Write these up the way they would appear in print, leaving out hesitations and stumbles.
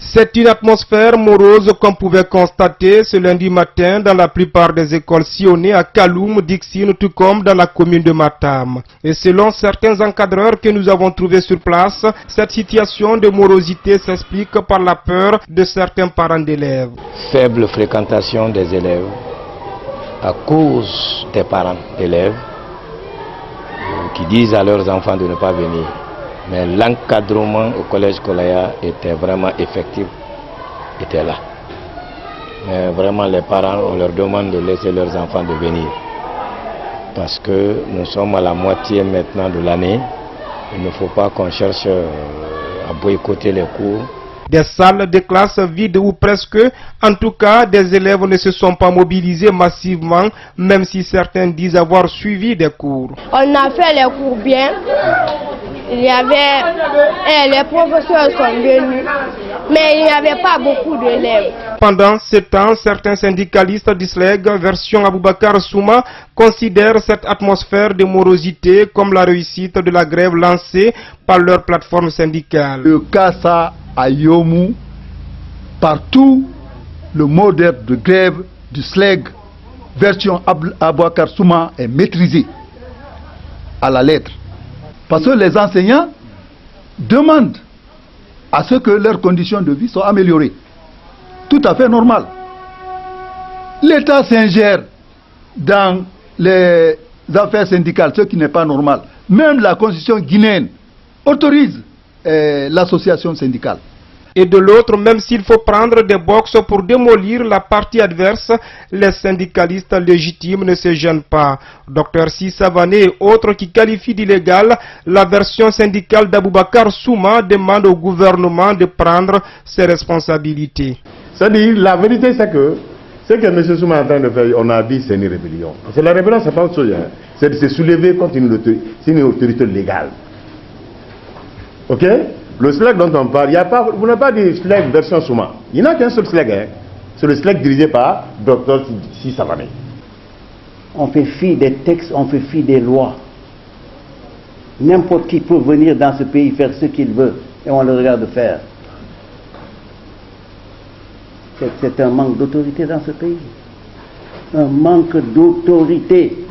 C'est une atmosphère morose qu'on pouvait constater ce lundi matin dans la plupart des écoles sillonnées à Kaloum, Dixine, tout comme dans la commune de Matam. Et selon certains encadreurs que nous avons trouvés sur place, cette situation de morosité s'explique par la peur de certains parents d'élèves. Faible fréquentation des élèves à cause des parents d'élèves qui disent à leurs enfants de ne pas venir. Mais l'encadrement au collège Kolaya était vraiment effectif, était là. Mais vraiment les parents, on leur demande de laisser leurs enfants de venir. Parce que nous sommes à la moitié maintenant de l'année. Il ne faut pas qu'on cherche à boycotter les cours. Des salles de classe vides ou presque, en tout cas des élèves ne se sont pas mobilisés massivement, même si certains disent avoir suivi des cours. On a fait les cours bien. Il y avait, les professeurs sont venus, mais il n'y avait pas beaucoup d'élèves. Pendant ce temps, certains syndicalistes du SLEG, version Aboubakar Souma, considèrent cette atmosphère de morosité comme la réussite de la grève lancée par leur plateforme syndicale. Le Kassa à Yomou, partout, le modèle de grève du SLEG, version Aboubakar Souma, est maîtrisé à la lettre. Parce que les enseignants demandent à ce que leurs conditions de vie soient améliorées. Tout à fait normal. L'État s'ingère dans les affaires syndicales, ce qui n'est pas normal. Même la constitution guinéenne autorise l'association syndicale. Et de l'autre, même s'il faut prendre des boxes pour démolir la partie adverse, les syndicalistes légitimes ne se gênent pas. Dr Sissavané et autres qui qualifient d'illégal la version syndicale d'Aboubakar Souma demandent au gouvernement de prendre ses responsabilités. C'est-à-dire, la vérité c'est que ce que M. Souma est en train de faire, on a dit c'est une rébellion. Parce que la rébellion, c'est pas autre chose. Hein. C'est de se soulever contre une autorité légale. Ok? Le SLEG dont on parle, vous n'avez pas dit SLEG version Souma. Il n'y en a qu'un seul SLEG. Hein. C'est le SLEG dirigé par Dr Sissavané. On fait fi des textes, on fait fi des lois. N'importe qui peut venir dans ce pays faire ce qu'il veut et on le regarde faire. C'est un manque d'autorité dans ce pays. Un manque d'autorité.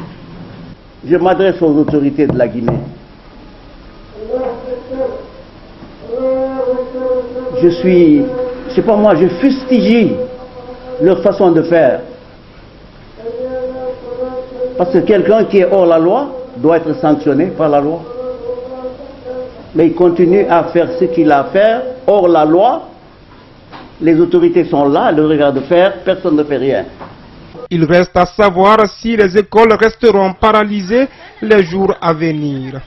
Je m'adresse aux autorités de la Guinée. Je fustige leur façon de faire. Parce que quelqu'un qui est hors la loi doit être sanctionné par la loi. Mais il continue à faire ce qu'il a à faire hors la loi. Les autorités sont là, le regardent faire, personne ne fait rien. Il reste à savoir si les écoles resteront paralysées les jours à venir.